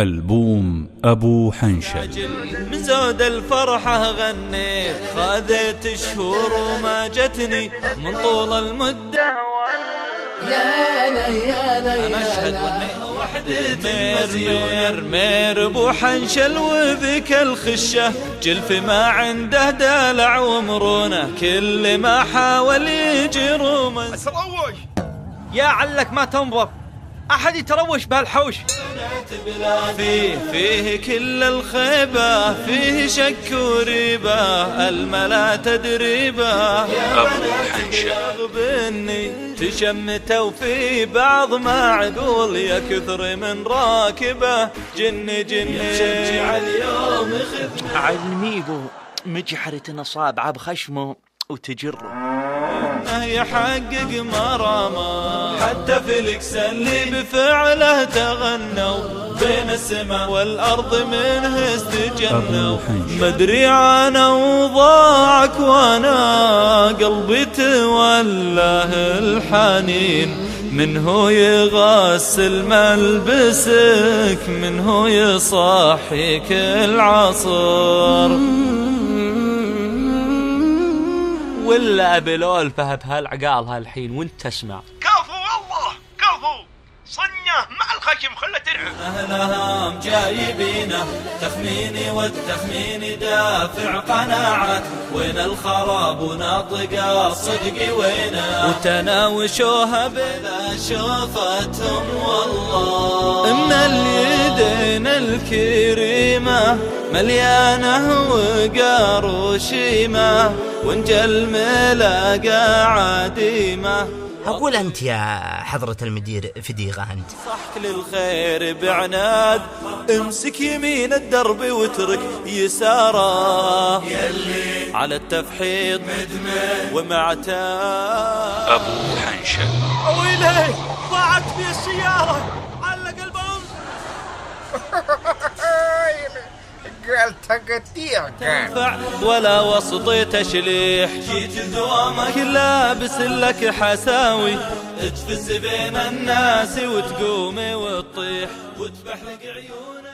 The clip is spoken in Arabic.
ألبوم أبو حنشل. من زود الفرحة غنيت، خذيت شهور وما جتني من طول المدة. يا ليالي أنا أشهد وحدة مير أبو حنشل وذيك الخشة، جلف ما عنده دلع ومرونة، كل ما حاول يجرو من تروش. يا علك ما تنظر أحد يتروش بهالحوش. فيه كل الخيبة، فيه شك وريبة، الملا تدريبه أبو حنشل. بني تشمته في بعض ما عقول، يا كثر من راكبه جني شجع اليوم خذ علميبو مجحرة نصاب بخشمه وتجره يحقق مرامه. حتى فيليكس اللي بفعله تغنوا، بين السماء والأرض منه استجنوا. مدري انا وضاعك وانا قلبي تولاه الحنين، منه يغسل ملبسك، منه يصحيك العصر. ولا بلول فهب هالعقال هالحين وانت تسمع. كفو والله كفو، صنه مع الخشم خله ترعب. أهلها جايبينه تخميني، والتخمين دافع قناعات، وين الخراب وناطق الصدق وينه، وتناوشوها بلا شوفتهم والله. من اليدين الكريمة مليانة وقار وشيمة، وانجل ملاقى عديمة. أقول أنت يا حضرة المدير فديغة أنت صحك للخير بعناد، امسك يمين الدرب واترك يساره، يلي على التفحيط مدمن ومعتاد. أبو حنشل. ويلي ضاعت في السيارة، علق البوم. قلت قطيع تنفع ولا وسطي تشليح، جيت دوامك لابس لك حساوي، تفز بين الناس وتقومي وتطيح، وتفحلق عيونك.